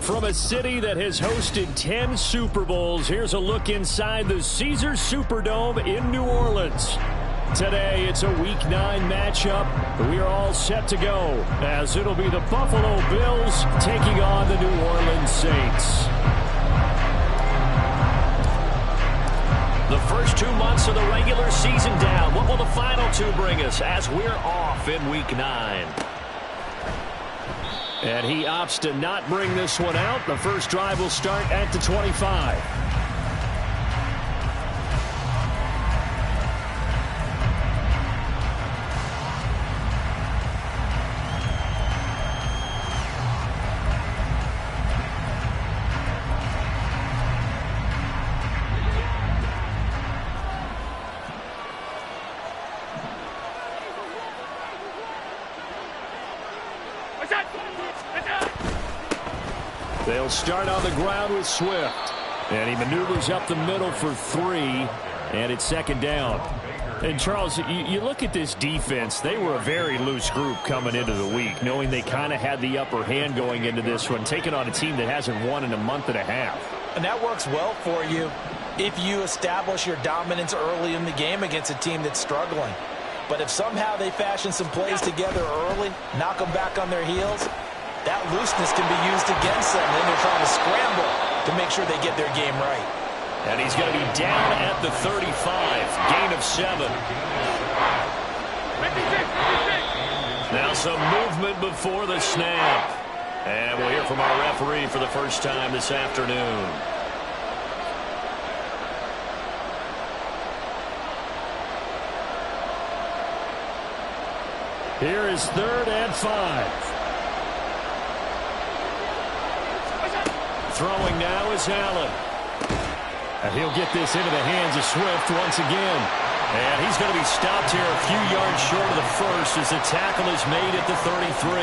From a city that has hosted 10 Super Bowls, here's a look inside the Caesars Superdome in New Orleans. Today, it's a Week 9 matchup. We are all set to go, as it'll be the Buffalo Bills taking on the New Orleans Saints. The first 2 months of the regular season down. What will the final 2 bring us as we're off in Week 9? And he opts to not bring this one out. The first drive will start at the 25. They'll start on the ground with Swift. And he maneuvers up the middle for 3. And it's second down. And, Charles, you look at this defense. They were a very loose group coming into the week, knowing they kind of had the upper hand going into this one, taking on a team that hasn't won in a month and a half. And that works well for you if you establish your dominance early in the game against a team that's struggling. But if somehow they fashion some plays together early, knock them back on their heels, that looseness can be used against them. Then they're trying to scramble to make sure they get their game right. And he's going to be down at the 35. Gain of 7. Now some movement before the snap. And we'll hear from our referee for the first time this afternoon. Here is 3rd and 5. Throwing now is Allen. And he'll get this into the hands of Swift once again. And he's going to be stopped here a few yards short of the first as the tackle is made at the 33.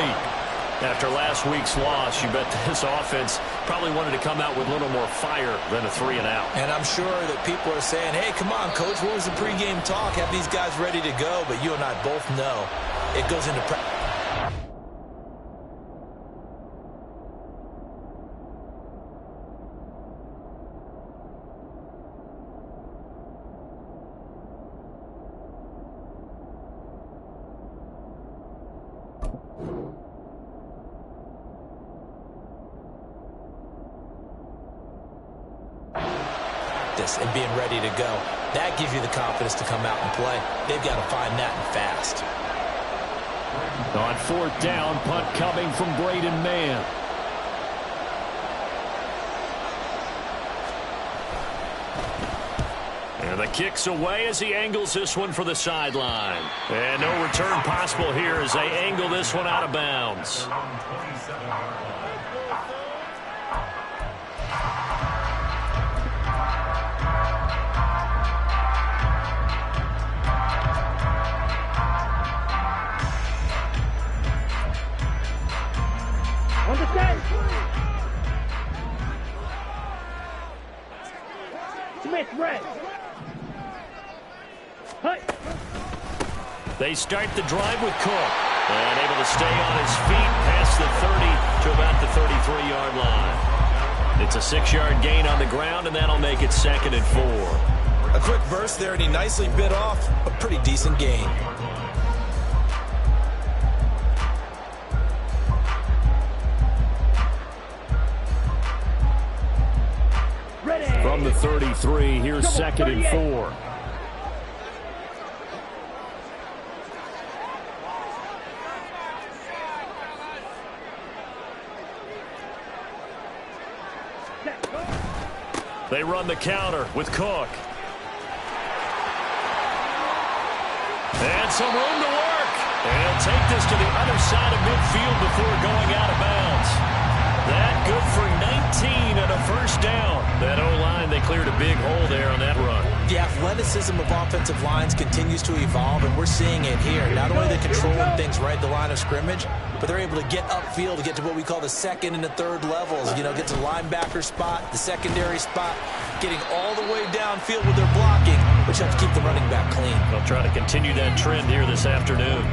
After last week's loss, you bet this offense probably wanted to come out with a little more fire than a 3 and out. And I'm sure that people are saying, hey, come on, Coach, what was the pregame talk? Have these guys ready to go? But you and I both know it goes into practice. And being ready to go. That gives you the confidence to come out and play. They've got to find that and fast. On 4th down, punt coming from Braden Mann. And the kick's away as he angles this one for the sideline. And no return possible here as they angle this one out of bounds. They start the drive with Cook. And able to stay on his feet past the 30 to about the 33-yard line. It's a 6-yard gain on the ground, and that'll make it 2nd and 4. A quick burst there, and he nicely bit off a pretty decent gain. From the 33, here's 2nd and 4. They run the counter with Cook. And some room to work. And he'll take this to the other side of midfield before going out of bounds. That good for 19 and a first down. That O-line, they cleared a big hole there on that run. The athleticism of offensive lines continues to evolve, and we're seeing it here. Not only are they controlling things right at the line of scrimmage, but they're able to get upfield to get to what we call the 2nd and the 3rd levels. You know, get to the linebacker spot, the secondary spot, getting all the way downfield with their blocking, which helps keep the running back clean. They'll try to continue that trend here this afternoon.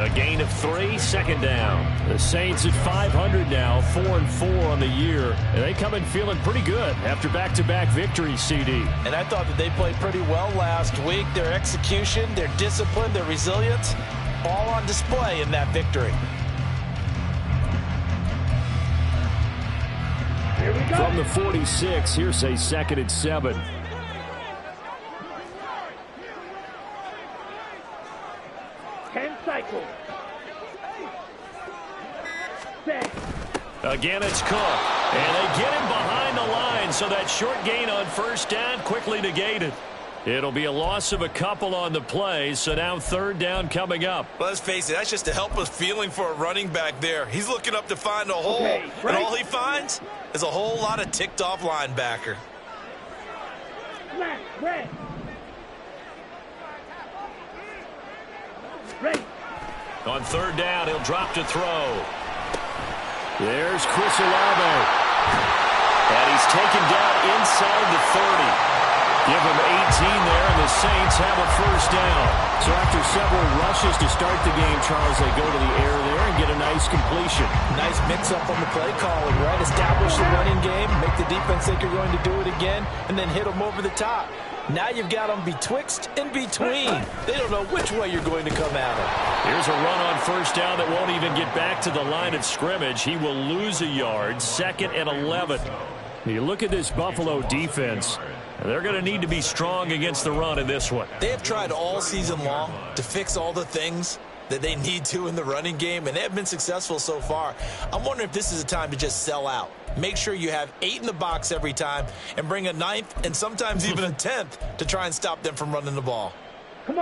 A gain of 3, second down. The Saints at 500 now, 4-4 on the year. And they come in feeling pretty good after back-to-back victories, CD. And I thought that they played pretty well last week. Their execution, their discipline, their resilience, all on display in that victory. From the 46, here's a 2nd and 7. Again, it's Cook. And they get him behind the line, so that short gain on first down quickly negated. It'll be a loss of a couple on the play, so now 3rd down coming up. Let's face it, that's just a helpless feeling for a running back there. He's looking up to find a hole, and all he finds is a whole lot of ticked-off linebacker. On 3rd down, he'll drop to throw. There's Chris Olave. And he's taken down inside the 30. Give him 18 there, and the Saints have a first down. So after several rushes to start the game, Charles, they go to the air there and get a nice completion. Nice mix-up on the play calling, right? Establish the running game, make the defense think you're going to do it again, and then hit them over the top. Now you've got them betwixt and between. They don't know which way you're going to come at them. Here's a run on first down that won't even get back to the line of scrimmage. He will lose a yard, 2nd and 11. You look at this Buffalo defense. They're going to need to be strong against the run in this one. They have tried all season long to fix all the things that they need to in the running game, and they have been successful so far. I'm wondering if this is a time to just sell out. Make sure you have 8 in the box every time and bring a 9th and sometimes even a 10th to try and stop them from running the ball.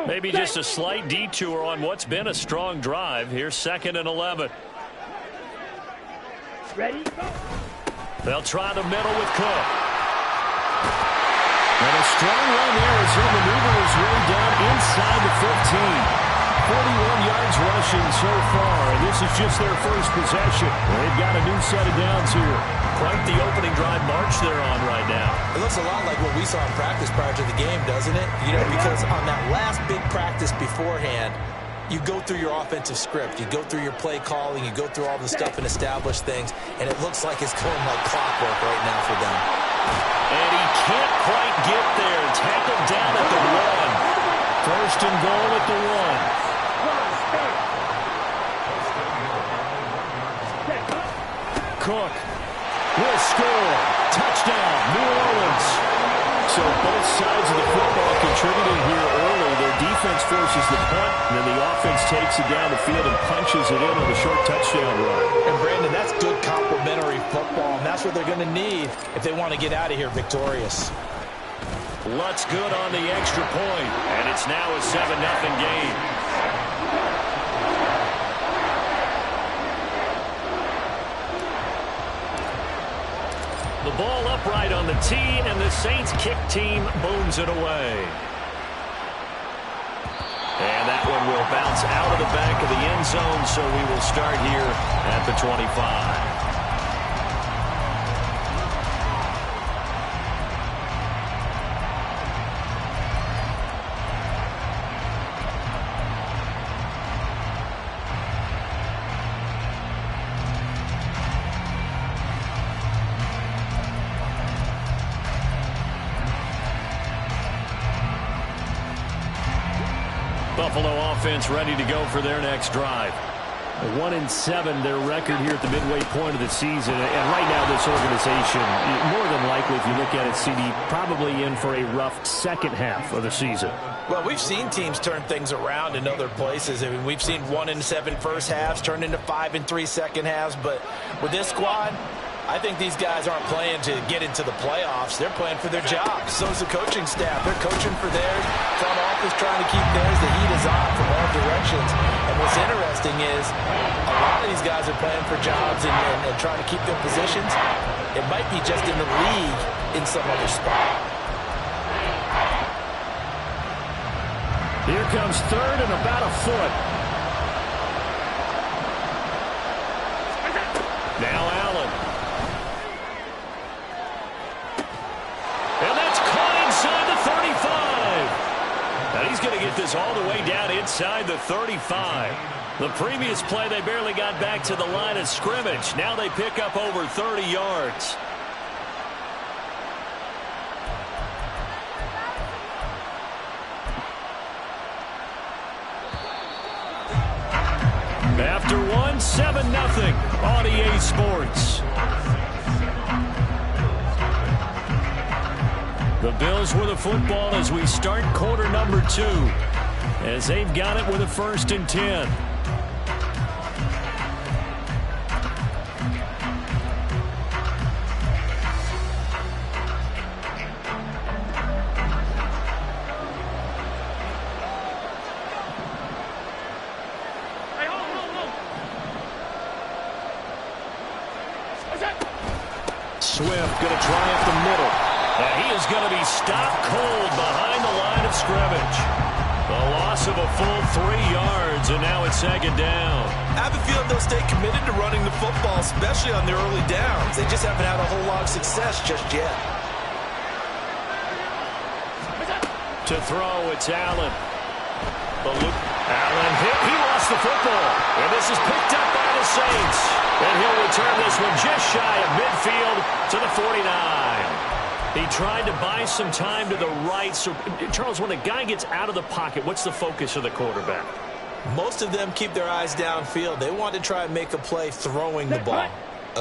Maybe just a slight detour on what's been a strong drive. Here's 2nd and 11. Ready? They'll try the middle with Cook. And a strong run there as he'll maneuver his way down inside the 15. 41 yards rushing so far, and this is just their first possession. They've got a new set of downs here. Quite the opening drive march they're on right now. It looks a lot like what we saw in practice prior to the game, doesn't it? You know, because on that last big practice beforehand, you go through your offensive script, you go through your play calling, you go through all the stuff and establish things, and it looks like it's going like clockwork right now for them. And he can't quite get there. Tackled down at the 1. 1st and goal at the 1. Cook will score. Touchdown, New Orleans. So both sides of the football contributing here early. Their defense forces the punt, and then the offense takes it down the field and punches it in on the short touchdown run. And, Brandon, that's good complementary football, and that's what they're going to need if they want to get out of here victorious. Lutz good on the extra point, and it's now a 7-0 game. The ball upright on the tee, and the Saints kick team booms it away. And that one will bounce out of the back of the end zone, so we will start here at the 25. Buffalo offense ready to go for their next drive. 1-7 their record here at the midway point of the season. And right now this organization, more than likely if you look at it, CD, probably in for a rough second half of the season. Well, we've seen teams turn things around in other places. I mean, we've seen 1-7 first halves turn into 5-3 second halves. But with this squad, I think these guys aren't playing to get into the playoffs. They're playing for their jobs. So is the coaching staff. They're coaching for theirs. Front office trying to keep theirs. The heat is on from all directions. And what's interesting is a lot of these guys are playing for jobs and trying to keep their positions. It might be just in the league in some other spot. Here comes 3rd and about a foot. Now Allen. And that's caught inside the 35. And he's going to get this all the way down inside the 35. The previous play, they barely got back to the line of scrimmage. Now they pick up over 30 yards. After one, 7-0 on EA Sports. The Bills with the football as we start quarter number 2, as they've got it with a 1st and 10. Swift going to try up the middle. And he is going to be stopped cold behind the line of scrimmage. The loss of a full 3 yards, and now it's 2nd down. I have a feeling they'll stay committed to running the football, especially on their early downs. They just haven't had a whole lot of success just yet. To throw, it's Allen. Allen hit. He lost the football. And this is picked up by the Saints. And he'll return this one just shy of midfield to the 49. He tried to buy some time to the right. So, Charles, when a guy gets out of the pocket, what's the focus of the quarterback? Most of them keep their eyes downfield. They want to try and make a play throwing the ball.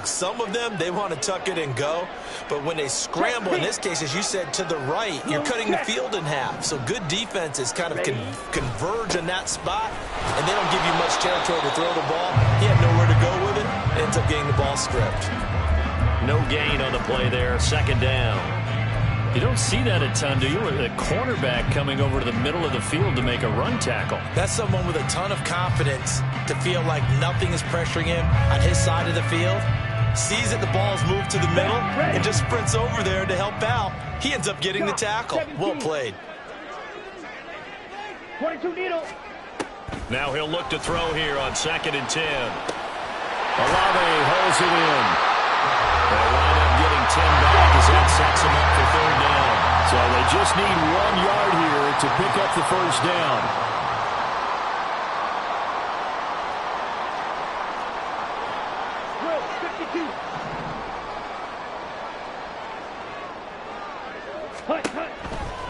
Some of them, they want to tuck it and go. But when they scramble, in this case, as you said, to the right, you're cutting the field in half. So good defenses kind of converge in that spot, and they don't give you much territory to throw the ball. He had nowhere to go with it. Ends up getting the ball stripped. No gain on the play there. 2nd down. You don't see that a ton, do you? A cornerback coming over to the middle of the field to make a run tackle. That's someone with a ton of confidence to feel like nothing is pressuring him on his side of the field. Sees that the ball's moved to the middle and just sprints over there to help out. He ends up getting the tackle. Well played. 22 needle. Now he'll look to throw here on 2nd and 10. Olave holds it in. They'll wind up getting 10 back as that sets him up for 3rd down. So they just need 1 yard here to pick up the 1st down.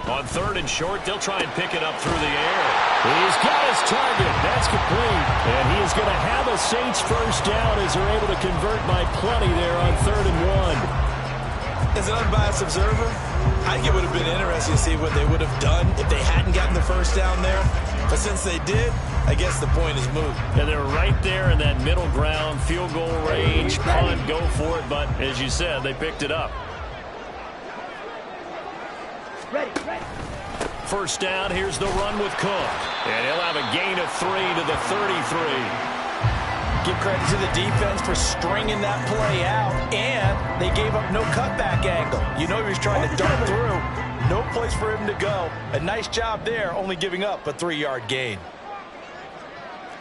On 3rd and short, they'll try and pick it up through the air. He's got his target. That's complete. And he is going to have a Saints 1st down as they're able to convert by plenty there on 3rd and 1. As an unbiased observer, I think it would have been interesting to see what they would have done if they hadn't gotten the 1st down there. But since they did, I guess the point is moot. And they're right there in that middle ground, field goal range, punt, go for it. But as you said, they picked it up. Ready. 1st down, here's the run with Cook. And he'll have a gain of 3 to the 33. Give credit to the defense for stringing that play out, and they gave up no cutback angle. You know he was trying to dart through. No place for him to go. A nice job there, only giving up a 3-yard gain.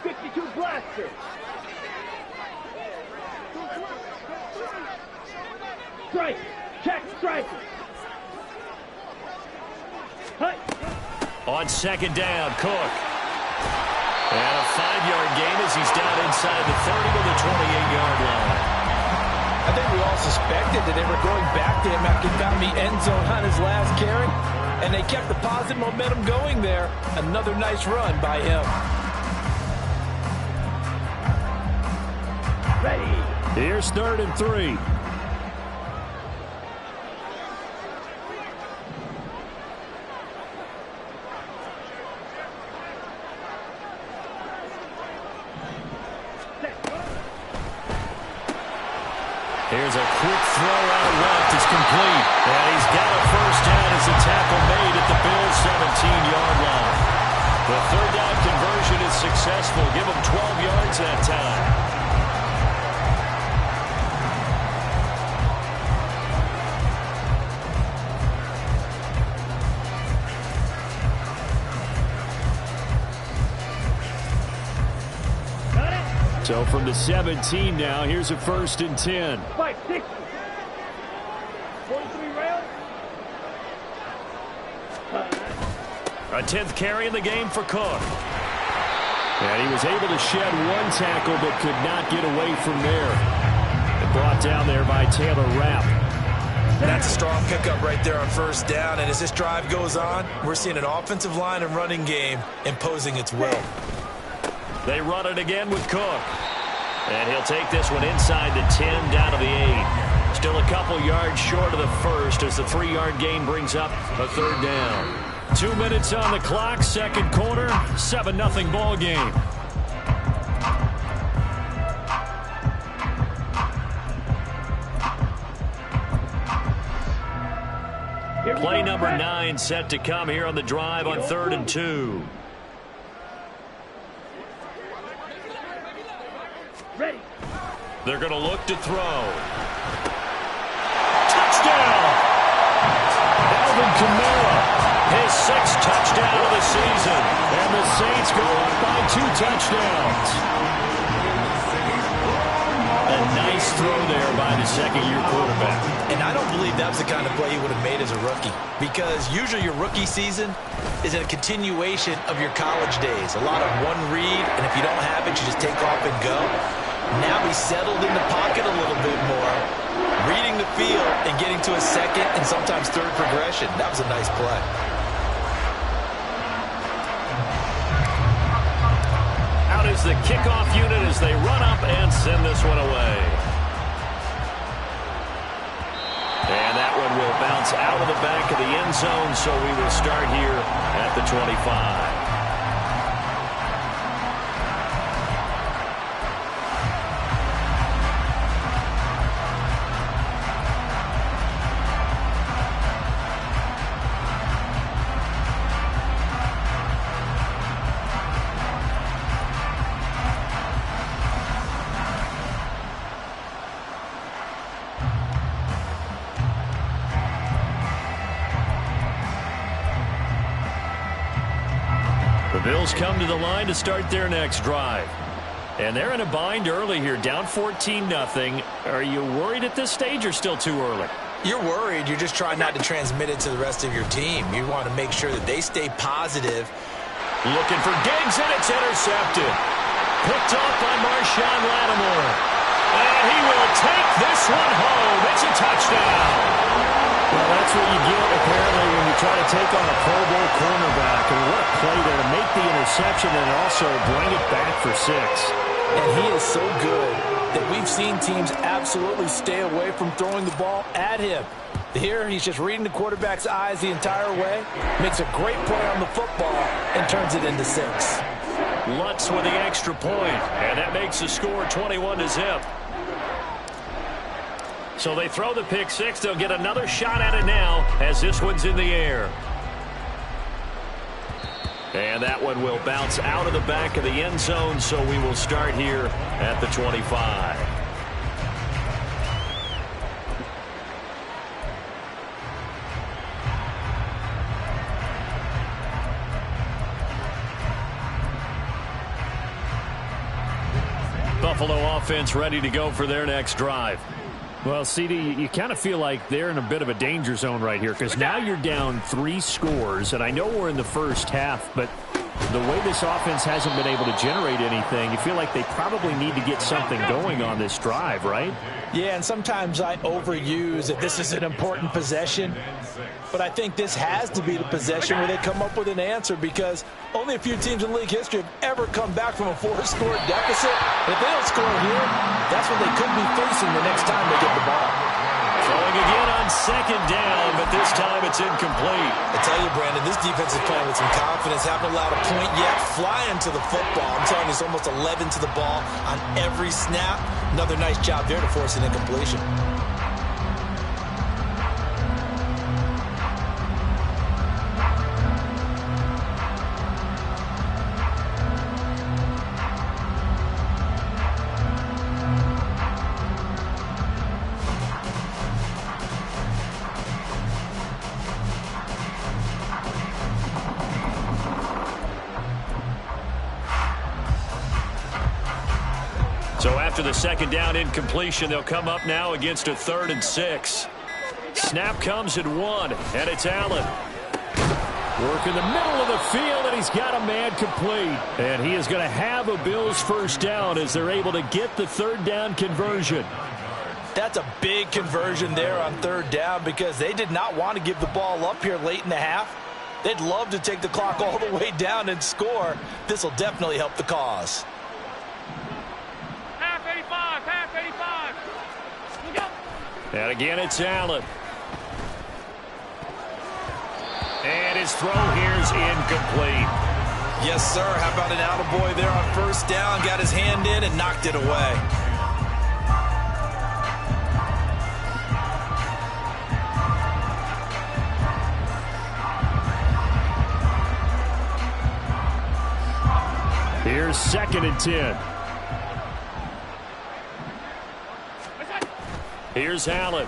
52 blaster. Strike. Check strike. On 2nd down, Cook. And a 5-yard gain as he's down inside the 30 to the 28-yard line. I think we all suspected that they were going back to him after he found the end zone on his last carry, and they kept the positive momentum going there. Another nice run by him. Ready. Here's 3rd and 3. Here's a quick throw out left. It's complete. And he's got a 1st down as the tackle made at the Bills' 17-yard line. The 3rd down conversion is successful. Give him 12 yards that time. So from the 17 now, here's a 1st and 10. 5-6. 43 rail. A 10th carry in the game for Cook. And he was able to shed one tackle but could not get away from there. And brought down there by Taylor Rapp. That's a strong pickup right there on first down. And as this drive goes on, we're seeing an offensive line and running game imposing its will. They run it again with Cook. And he'll take this one inside the 10 down to the 8. Still a couple yards short of the first as the 3-yard gain brings up a 3rd down. 2 minutes on the clock, second quarter, 7-0 ball game. Play number 9 set to come here on the drive on 3rd and 2. Ready. They're going to look to throw. Touchdown! Alvin Kamara, his 6th touchdown of the season. And the Saints go up by 2 touchdowns. A nice throw there by the second-year quarterback. And I don't believe that was the kind of play he would have made as a rookie, because usually your rookie season is a continuation of your college days. A lot of one read, and if you don't have it, you just take off and go. Now he's settled in the pocket a little bit more, reading the field and getting to a second and sometimes third progression. That was a nice play. Out is the kickoff unit as they run up and send this one away. And that one will bounce out of the back of the end zone, so we will start here at the 25. Bills come to the line to start their next drive. And they're in a bind early here, down 14-0. Are you worried at this stage or still too early? You're worried. You're just trying not to transmit it to the rest of your team. You want to make sure that they stay positive. Looking for Diggs, and it's intercepted. Picked off by Marshawn Lattimore. And he will take this one home. It's a touchdown. Well, that's what you get, apparently, when you try to take on a Pro Bowl cornerback. And what a play there to make the interception and also bring it back for 6. And he is so good that we've seen teams absolutely stay away from throwing the ball at him. Here, he's just reading the quarterback's eyes the entire way, makes a great play on the football, and turns it into 6. Lutz with the extra point, and that makes the score 21-0. So they throw the pick 6. They'll get another shot at it now as this one's in the air. And that one will bounce out of the back of the end zone, so we will start here at the 25. Buffalo offense ready to go for their next drive. Well, CD, you kind of feel like they're in a bit of a danger zone right here because now you're down 3 scores, and I know we're in the first half, but the way this offense hasn't been able to generate anything, you feel like they probably need to get something going on this drive, right? Yeah, and sometimes I overuse that this is an important possession, but I think this has to be the possession where they come up with an answer because only a few teams in league history have ever come back from a 4-score deficit. And if they don't score here, that's what they could be facing the next time they get the ball. Throwing again on second down, but this time it's incomplete. I tell you, Brandon, this defense is playing with some confidence. Haven't allowed a point yet. Flying to the football. I'm telling you, it's almost 11 to the ball on every snap. Another nice job there to force an incompletion. So after the second down incompletion, they'll come up now against a 3rd and 6. Snap comes at 1, and it's Allen. Work in the middle of the field, and he's got a man complete. And he is going to have a Bills first down as they're able to get the third down conversion. That's a big conversion there on third down because they did not want to give the ball up here late in the half. They'd love to take the clock all the way down and score. This will definitely help the cause. Half 85, half 85. Look out. And again, it's Allen. And his throw here's incomplete. Yes, sir. How about an attaboy there on first down? Got his hand in and knocked it away. Here's 2nd and 10. Here's Allen.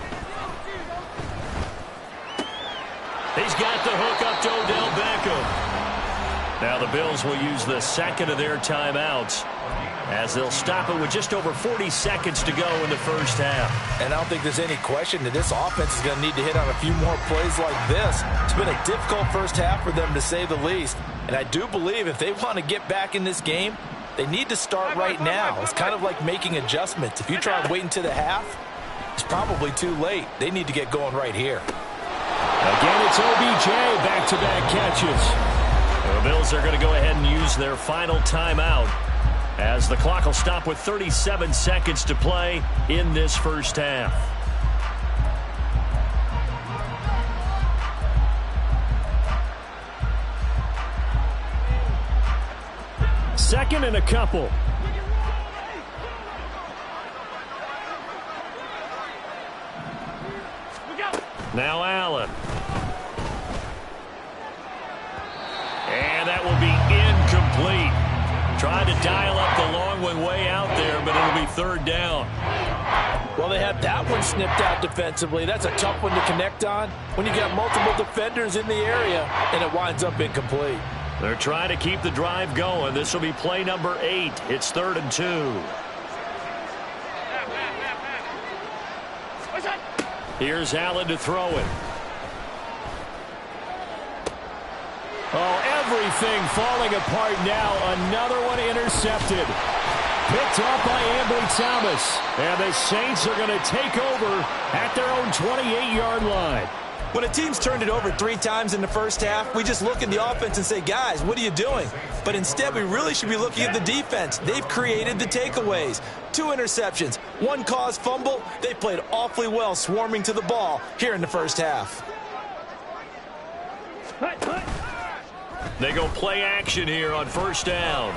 He's got the hook up to Odell Beckham. Now the Bills will use the second of their timeouts as they'll stop it with just over 40 seconds to go in the first half. And I don't think there's any question that this offense is going to need to hit on a few more plays like this. It's been a difficult first half for them, to say the least. And I do believe if they want to get back in this game, they need to start right now. It's kind of like making adjustments. If you try and wait until the half, it's probably too late. They need to get going right here. Again, it's OBJ, back-to-back catches. The Bills are going to go ahead and use their final timeout as the clock will stop with 37 seconds to play in this first half. Second and a couple. Now Allen. And that will be incomplete. Tried to dial up the long one way out there, but it'll be third down. Well, they had that one snipped out defensively. That's a tough one to connect on when you got multiple defenders in the area, and it winds up incomplete. They're trying to keep the drive going. This will be play number 8. It's 3rd and 2. Here's Allen to throw it. Oh, everything falling apart now. Another one intercepted. Picked off by Ambry Thomas. And the Saints are going to take over at their own 28-yard line. When a team's turned it over 3 times in the first half, we just look at the offense and say, guys, what are you doing? But instead, we really should be looking at the defense. They've created the takeaways. 2 interceptions, 1 caused fumble. They played awfully well swarming to the ball here in the first half. They go play action here on first down.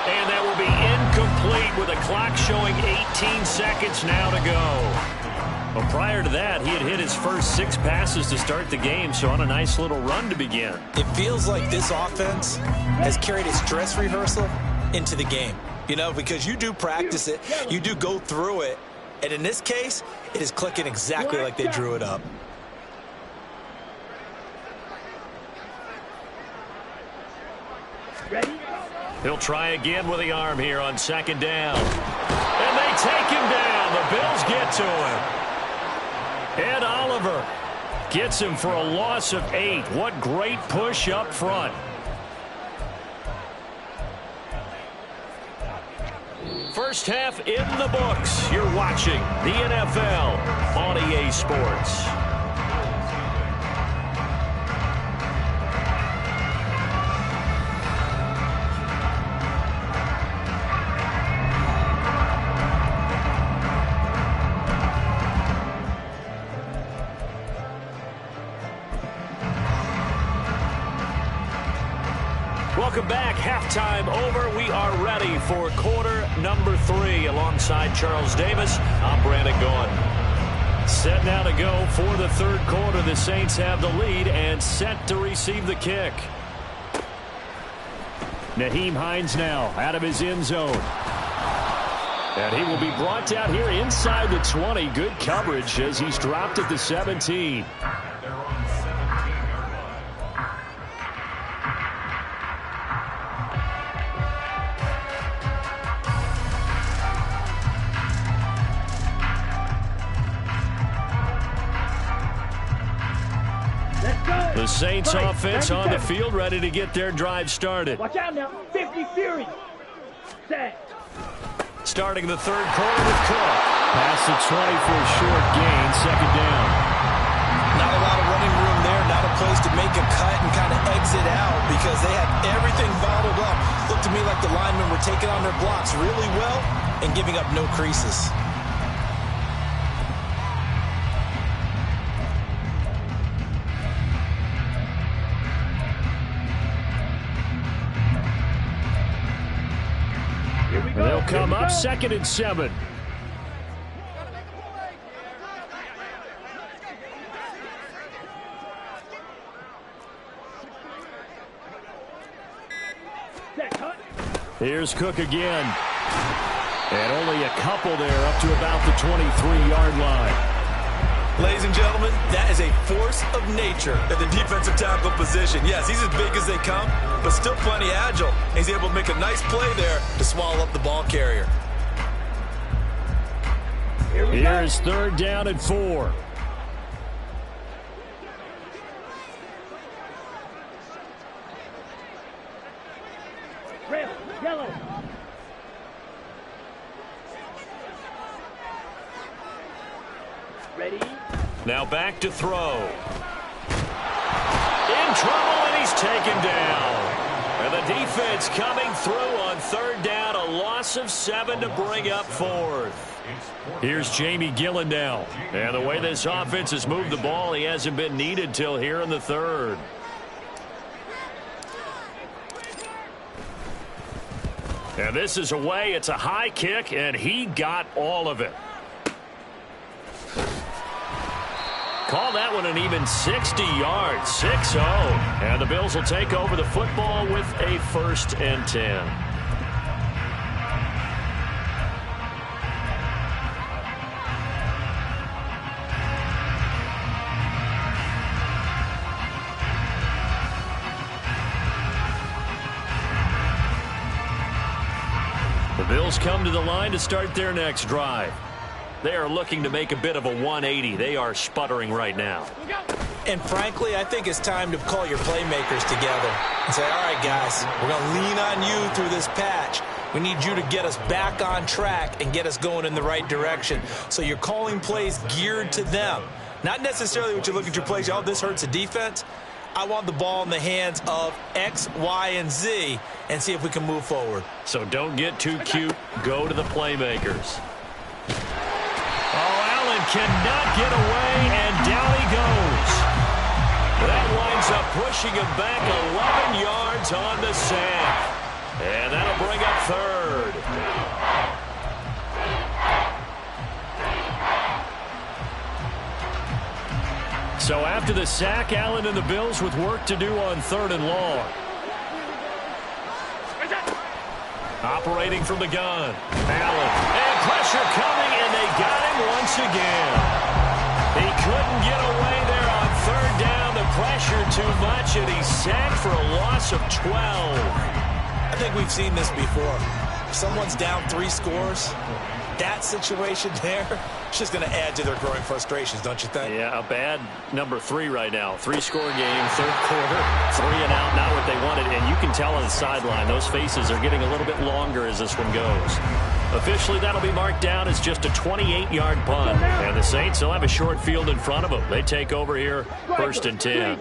And that will be incomplete with a clock showing 18 seconds now to go. Well, prior to that, he had hit his first 6 passes to start the game, so on a nice little run to begin. It feels like this offense has carried its dress rehearsal into the game. You know, because you do practice it, you do go through it, and in this case, it is clicking exactly like they drew it up. Ready? He'll try again with the arm here on 2nd down. And they take him down. The Bills get to him. Ed Oliver gets him for a loss of 8. What great push up front. First half in the books. You're watching the NFL on EA Sports. Welcome back. Halftime over. We are ready for quarter number 3 alongside Charles Davis. I'm Brandon Gaughan. Set now to go for the 3rd quarter. The Saints have the lead and set to receive the kick. Nyheim Hines now out of his end zone. And he will be brought down here inside the 20. Good coverage as he's dropped at the 17. The Saints offense on the field, ready to get their drive started. Watch out now. 50 Fury. Set. Starting the third quarter with Cook. Past the 20 for a short gain, second down. Not a lot of running room there, not a place to make a cut and kind of exit out because they had everything bottled up. Looked to me like the linemen were taking on their blocks really well and giving up no creases. They'll come up 2nd and 7. Here's Cook again. And only a couple there up to about the 23-yard line. Ladies and gentlemen, that is a force of nature at the defensive tackle position. Yes, he's as big as they come, but still plenty agile. He's able to make a nice play there to swallow up the ball carrier. Here's 3rd down and 4. Red, yellow. Ready. Now back to throw. In trouble, and he's taken down. And the defense coming through on 3rd down, a loss of 7 to bring up 4th. Here's Jamie Gillen now. And the way this offense has moved the ball, he hasn't been needed till here in the 3rd. And this is away. It's a high kick, and he got all of it. Call that one an even 60 yards, 6-0. And the Bills will take over the football with a 1st and 10. The Bills come to the line to start their next drive. They are looking to make a bit of a 180. They are sputtering right now. And frankly, I think it's time to call your playmakers together and say, all right, guys, we're going to lean on you through this patch. We need you to get us back on track and get us going in the right direction. So you're calling plays geared to them. Not necessarily what you look at your plays, oh, this hurts the defense. I want the ball in the hands of X, Y, and Z and see if we can move forward. So don't get too cute. Go to the playmakers. Oh, Allen cannot get away, and down he goes. That winds up pushing him back 11 yards on the sack. And that'll bring up 3rd. So after the sack, Allen and the Bills with work to do on 3rd and long. Operating from the gun. Allen. And pressure coming, and they got him once again. He couldn't get away there on 3rd down. The pressure too much, and he's sacked for a loss of 12. I think we've seen this before. If someone's down 3 scores, that situation there, it's just going to add to their growing frustrations, don't you think? Yeah, a bad number 3 right now. 3-score game, 3rd quarter, 3 and out, not what they wanted. And you can tell on the sideline, those faces are getting a little bit longer as this one goes. Officially, that'll be marked down as just a 28-yard punt. And the Saints, they'll have a short field in front of them. They take over here, 1st and 10.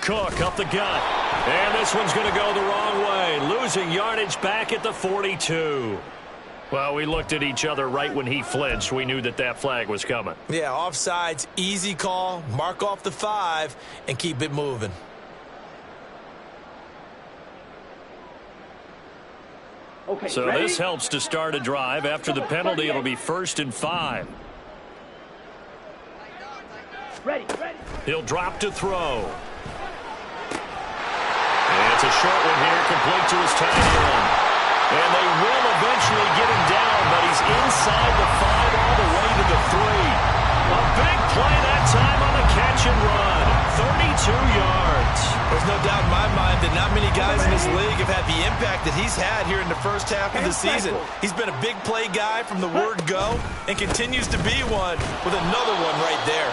Cook up the gut. And this one's going to go the wrong way. Losing yardage back at the 42. Well, we looked at each other right when he flinched. We knew that that flag was coming. Yeah, offsides, easy call. Mark off the 5 and keep it moving. Okay, so ready? This helps to start a drive. After the penalty, it'll be 1st and 5. Ready. He'll drop to throw. And it's a short one here, complete to his tight end. And they will eventually get him down, but he's inside the 5 all the way to the 3. A big play that time on the catch and run. 32 yards. There's no doubt in my mind that not many guys in this league have had the impact that he's had here in the first half of the season. He's been a big play guy from the word go and continues to be one with another one right there.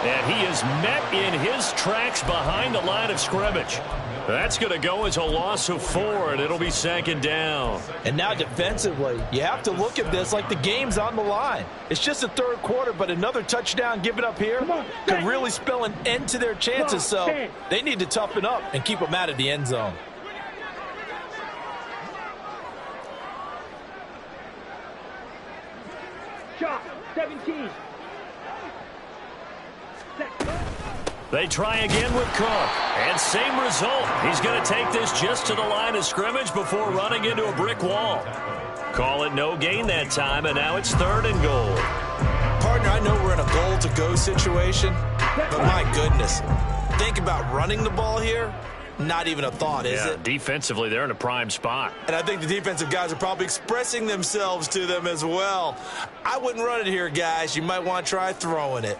And he is met in his tracks behind the line of scrimmage. That's going to go as a loss of 4, and it'll be 2nd down. And now defensively, you have to look at this like the game's on the line. It's just the 3rd quarter, but another touchdown given up here could really spell an end to their chances. So they need to toughen up and keep them out of the end zone. Shot, 17. They try again with Cook, and same result. He's going to take this just to the line of scrimmage before running into a brick wall. Call it no gain that time, and now it's 3rd and goal. Partner, I know we're in a goal-to-go situation, but my goodness, think about running the ball here. Not even a thought, is it? Defensively, they're in a prime spot. And I think the defensive guys are probably expressing themselves to them as well. I wouldn't run it here, guys. You might want to try throwing it.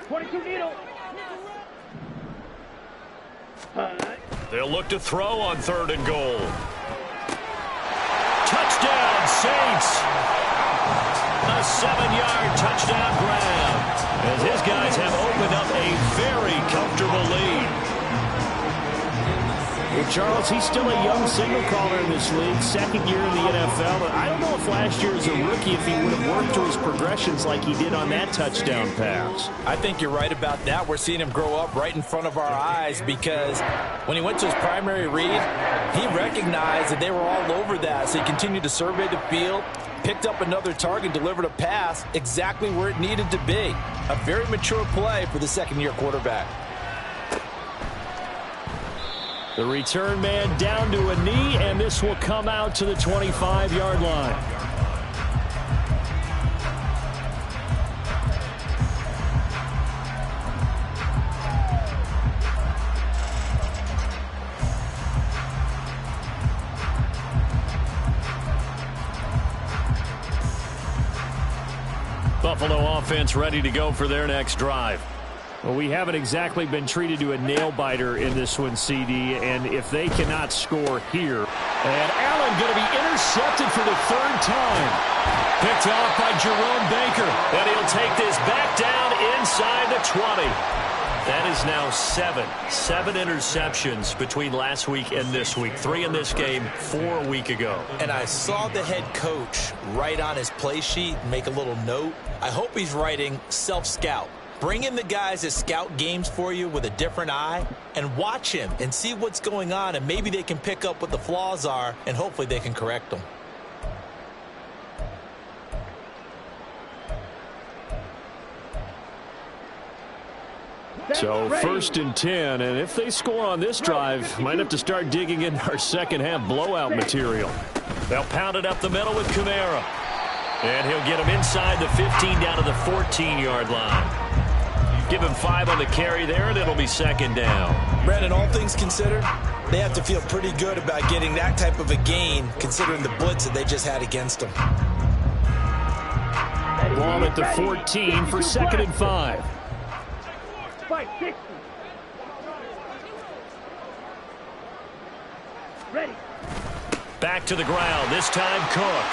22 needle. They'll look to throw on 3rd and goal. Touchdown, Saints! A 7-yard touchdown grab, as his guys have opened up a very comfortable lead. Hey, Charles, he's still a young signal caller in this league, 2nd year in the NFL. But I don't know if last year as a rookie, if he would have worked through his progressions like he did on that touchdown pass. I think you're right about that. We're seeing him grow up right in front of our eyes because when he went to his primary read, he recognized that they were all over that. So he continued to survey the field, picked up another target, delivered a pass exactly where it needed to be. A very mature play for the 2nd-year quarterback. The return man down to a knee, and this will come out to the 25-yard line. Buffalo offense ready to go for their next drive. Well, we haven't exactly been treated to a nail-biter in this one, CD, and if they cannot score here. And Allen going to be intercepted for the 3rd time. Picked off by Jerome Baker. And he'll take this back down inside the 20. That is now 7 interceptions between last week and this week. 3 in this game, 4 a week ago. And I saw the head coach write on his play sheet and make a little note. I hope he's writing self-scout. Bring in the guys that scout games for you with a different eye and watch him and see what's going on, and maybe they can pick up what the flaws are, and hopefully they can correct them. So 1st and 10, and if they score on this drive, might have to start digging into our second-half blowout material. They'll pound it up the middle with Kamara. And he'll get him inside the 15 down to the 14-yard line. Give him 5 on the carry there, and it'll be 2nd down. Brandon, all things considered, they have to feel pretty good about getting that type of a gain, considering the blitz that they just had against them. Ball at the 14 for 2nd and 5. 560. Ready. Back to the ground, this time Cook.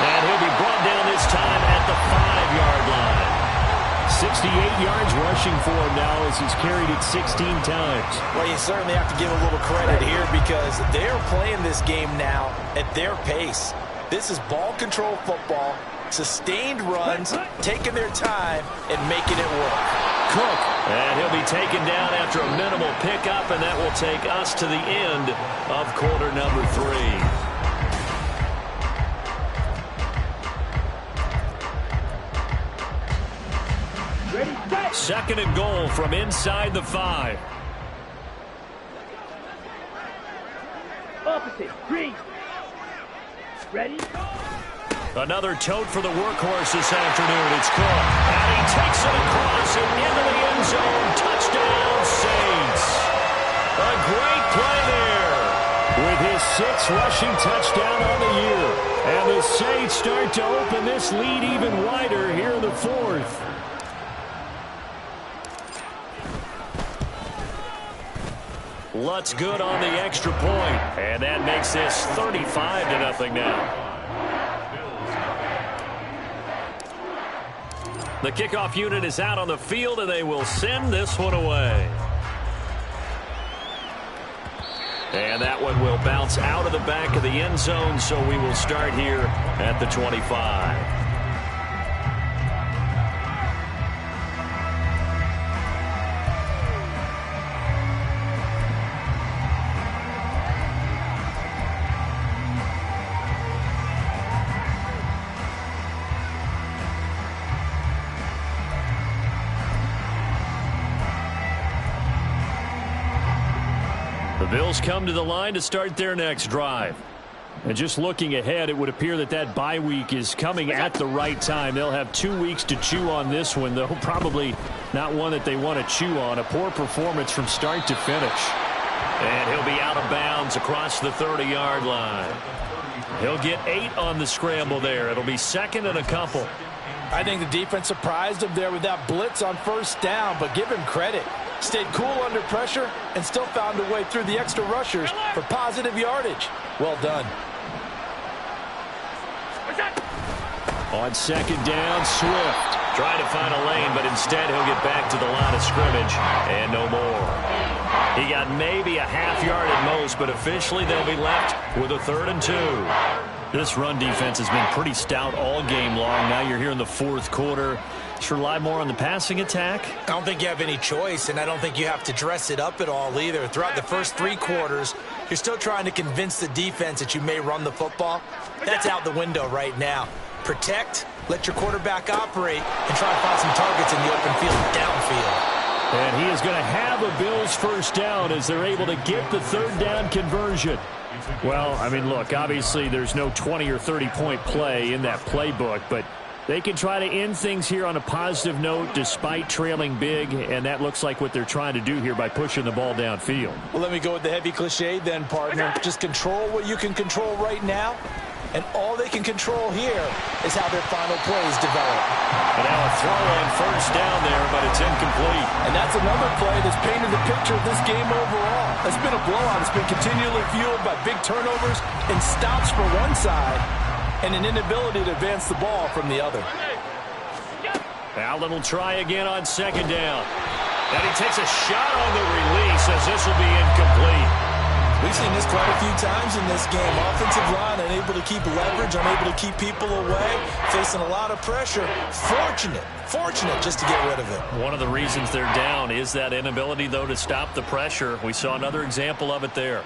And he'll be brought down this time at the 5-yard line. 68 yards rushing for him now as he's carried it 16 times. Well, you certainly have to give a little credit here because they're playing this game now at their pace. This is ball control football, sustained runs, taking their time and making it work. Cook, and he'll be taken down after a minimal pickup, and that will take us to the end of quarter number 3. 2nd and goal from inside the 5. Opposite. Green. Ready. Another tote for the workhorse this afternoon. It's Cook. And he takes it across and into the end zone. Touchdown, Saints. A great play there with his 6th rushing touchdown on the year. And the Saints start to open this lead even wider here in the fourth. Lutz good on the extra point. And that makes this 35-0 now. The kickoff unit is out on the field, and they will send this one away. And that one will bounce out of the back of the end zone, so we will start here at the 25. The Bills come to the line to start their next drive. And just looking ahead, it would appear that that bye week is coming at the right time. They'll have 2 weeks to chew on this one, though probably not one that they want to chew on. A poor performance from start to finish. And he'll be out of bounds across the 30-yard line. He'll get 8 on the scramble there. It'll be second and a couple. I think the defense surprised him there with that blitz on first down, but give him credit. Stayed cool under pressure and still found a way through the extra rushers for positive yardage. Well done. On second down, Swift trying to find a lane, but instead he'll get back to the line of scrimmage and no more. He got maybe a half yard at most, but officially they'll be left with a 3rd and 2. This run defense has been pretty stout all game long. Now you're here in the fourth quarter. Should rely more on the passing attack? I don't think you have any choice, and I don't think you have to dress it up at all either. Throughout the first 3 quarters, you're still trying to convince the defense that you may run the football. That's out the window right now. Protect, let your quarterback operate, and try to find some targets in the open field downfield. And he is going to have a Bills first down as they're able to get the 3rd down conversion. Well, I mean, look, obviously there's no 20 or 30-point play in that playbook, but they can try to end things here on a positive note despite trailing big, and that looks like what they're trying to do here by pushing the ball downfield. Well, let me go with the heavy cliche then, partner. Just control what you can control right now, and all they can control here is how their final plays develop. And now a throw on first down there, but it's incomplete. And that's another play that's painted the picture of this game overall. It's been a blowout. It's been continually fueled by big turnovers and stops for one side and an inability to advance the ball from the other. Allen will try again on second down. And he takes a shot on the release as this will be incomplete. We've seen this quite a few times in this game. Offensive line unable to keep leverage, unable to keep people away, facing a lot of pressure. Fortunate just to get rid of it. One of the reasons they're down is that inability, though, to stop the pressure. We saw another example of it there.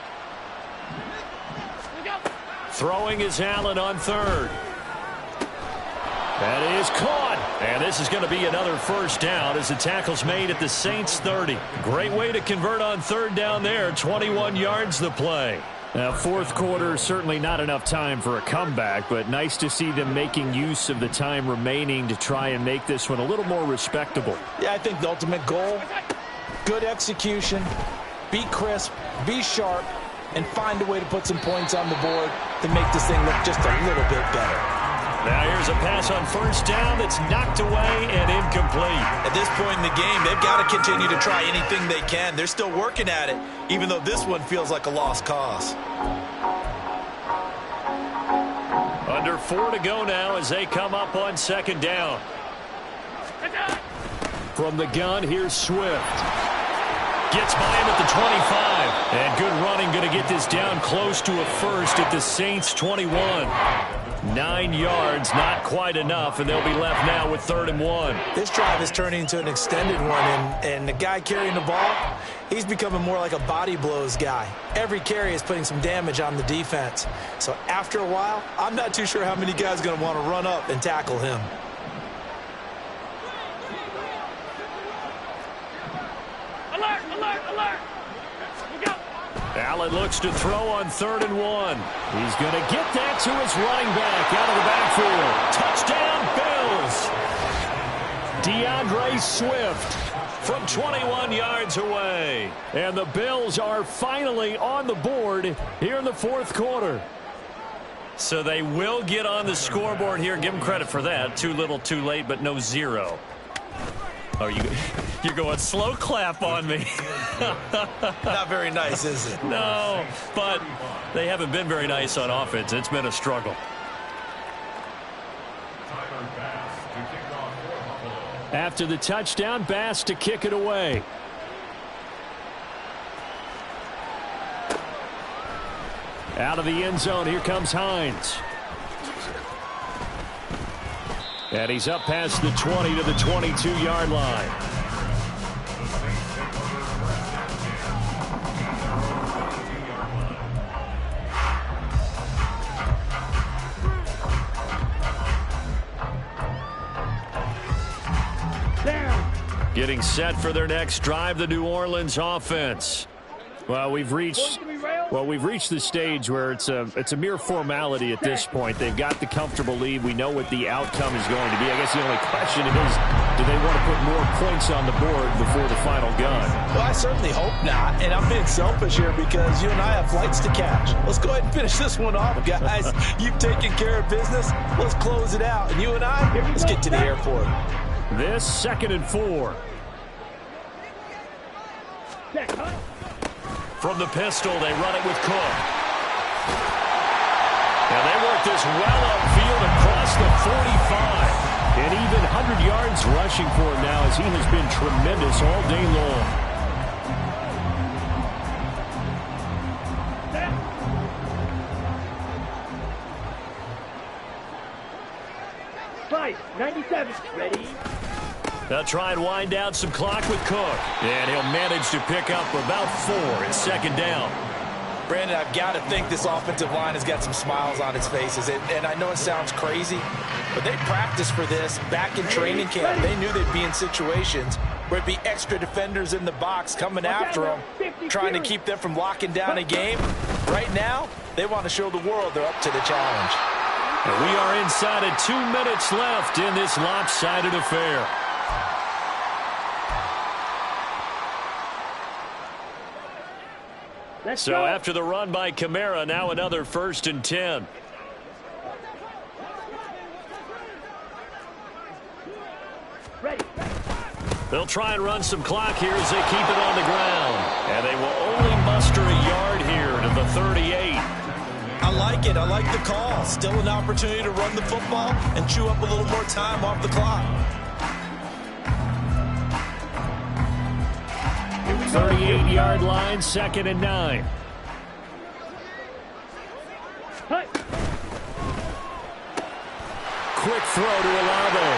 Throwing is Allen on 3rd. That is caught. And this is going to be another first down as the tackle's made at the Saints 30. Great way to convert on 3rd down there. 21 yards the play. Now, fourth quarter, certainly not enough time for a comeback, but nice to see them making use of the time remaining to try and make this one a little more respectable. Yeah, I think the ultimate goal, good execution, be crisp, be sharp, and find a way to put some points on the board to make this thing look just a little bit better. Now here's a pass on first down that's knocked away and incomplete. At this point in the game, they've got to continue to try anything they can. They're still working at it, even though this one feels like a lost cause. Under 4 to go now as they come up on second down. From the gun, here's Swift. Gets by him at the 25. And good running, going to get this down close to a first at the Saints 21. 9 yards, not quite enough, and they'll be left now with 3rd and 1. This drive is turning into an extended one, and the guy carrying the ball, he's becoming more like a body blows guy. Every carry is putting some damage on the defense. So after a while, I'm not too sure how many guys are going to want to run up and tackle him. Alert, alert, alert. Look out. Allen looks to throw on 3rd and 1. He's going to get that to his running back out of the backfield. Touchdown, Bills. DeAndre Swift from 21 yards away. And the Bills are finally on the board here in the fourth quarter. So they will get on the scoreboard here. Give them credit for that. Too little, too late, but no zero. Oh, you're going slow clap on me. Not very nice, is it? No, but they haven't been very nice on offense. It's been a struggle. After the touchdown, Bass to kick it away. Out of the end zone, here comes Hines. And he's up past the 20 to the 22-yard line. Getting set for their next drive, the New Orleans offense. Well, we've reached the stage where it's a mere formality at this point. They've got the comfortable lead. We know what the outcome is going to be. I guess the only question is, do they want to put more points on the board before the final gun? Well, I certainly hope not. And I'm being selfish here because you and I have flights to catch. Let's go ahead and finish this one off, guys. You've taken care of business. Let's close it out. And you and I, let's get to the airport. This 2nd and 4. From the pistol, they run it with Cook. And they work this well upfield across the 45. And even 100 yards rushing for him now as he has been tremendous all day long. Five, 97, ready? They'll try and wind down some clock with Cook. And he'll manage to pick up about 4. It's 2nd down. Brandon, I've got to think this offensive line has got some smiles on its faces. And I know it sounds crazy, but they practiced for this back in training camp. They knew they'd be in situations where it'd be extra defenders in the box coming after them, trying to keep them from locking down a game. Right now, they want to show the world they're up to the challenge. And we are inside of 2 minutes left in this lopsided affair. So after the run by Kamara, now another 1st and 10. They'll try and run some clock here as they keep it on the ground. And they will only muster a yard here to the 38. I like it. I like the call. Still an opportunity to run the football and chew up a little more time off the clock. 38-yard line, 2nd and 9. Quick throw to Olave.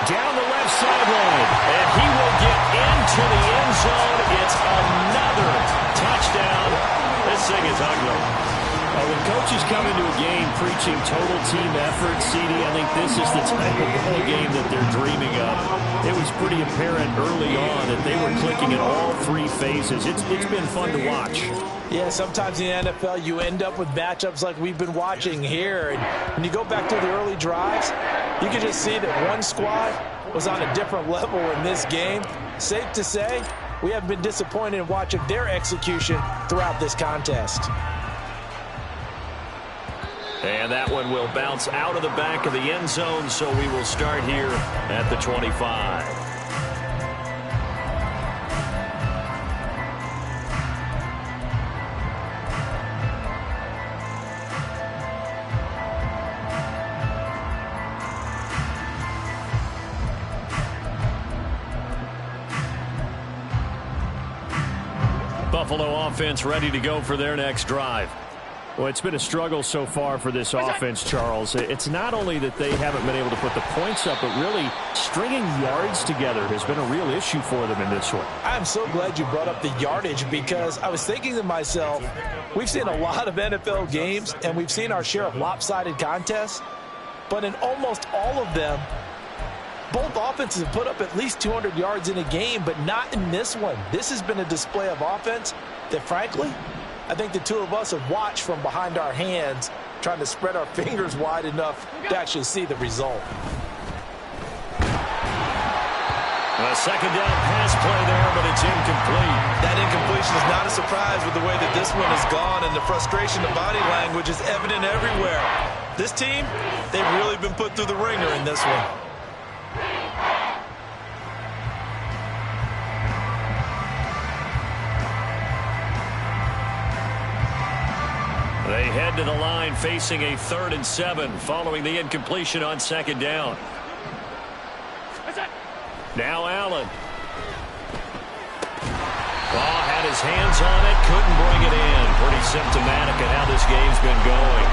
Down the left sideline. And he will get into the end zone. It's another touchdown. This thing is ugly. When coaches come into a game preaching total team effort, CD, I think this is the type of ball game that they're dreaming of. It was pretty apparent early on that they were clicking in all 3 phases. It's been fun to watch. Yeah, sometimes in the NFL you end up with matchups like we've been watching here. And when you go back to the early drives, you can just see that one squad was on a different level in this game. Safe to say, we haven't been disappointed in watching their execution throughout this contest. And that one will bounce out of the back of the end zone, so we will start here at the 25. Buffalo offense ready to go for their next drive. Well, it's been a struggle so far for this offense, Charles. It's not only that they haven't been able to put the points up, but really stringing yards together has been a real issue for them in this one. I'm so glad you brought up the yardage because I was thinking to myself, we've seen a lot of NFL games and we've seen our share of lopsided contests, but in almost all of them, both offenses have put up at least 200 yards in a game, but not in this one. This has been a display of offense that, frankly, I think the two of us have watched from behind our hands, trying to spread our fingers wide enough to actually see the result. A second down pass play there, but it's incomplete. That incompletion is not a surprise with the way that this one has gone, and the frustration, the body language is evident everywhere. This team, they've really been put through the ringer in this one. They head to the line facing a 3rd and 7 following the incompletion on second down. Now Allen. Had his hands on it, couldn't bring it in. Pretty symptomatic of how this game's been going.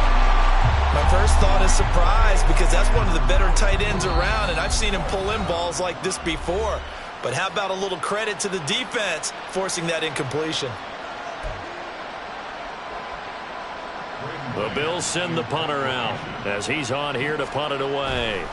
My first thought is surprise, because that's one of the better tight ends around, and I've seen him pull in balls like this before. But how about a little credit to the defense forcing that incompletion? The Bills send the punter out as he's on here to punt it away.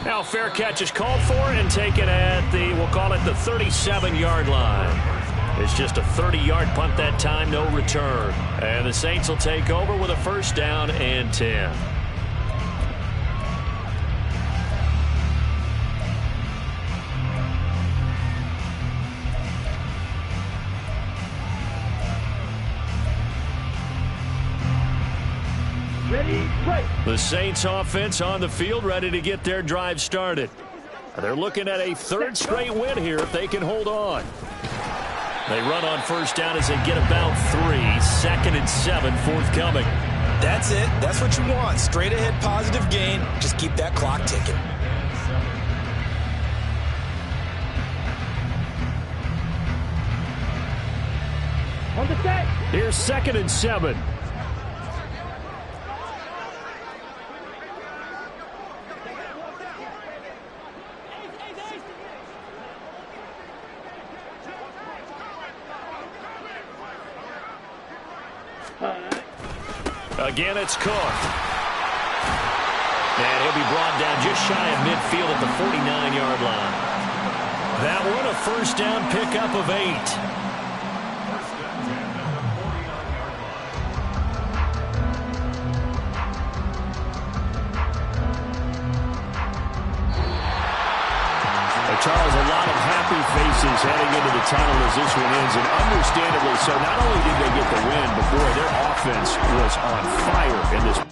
Now fair catch is called for and taken at the, we'll call it the 37-yard line. It's just a 30-yard punt that time, no return. And the Saints will take over with a 1st down and 10. The Saints offense on the field, ready to get their drive started. They're looking at a 3rd straight win here if they can hold on. They run on 1st down as they get about 3. 2nd and 7 forthcoming. That's it. That's what you want. Straight ahead positive gain. Just keep that clock ticking. Here's 2nd and 7. Again, it's Cook. And he'll be brought down just shy of midfield at the 49-yard line. That one a 1st down pickup of 8. Charles, a lot of happy faces heading into the tunnel as this one ends, and understandably so. Not only did they get the win, but boy, their offense was on fire in this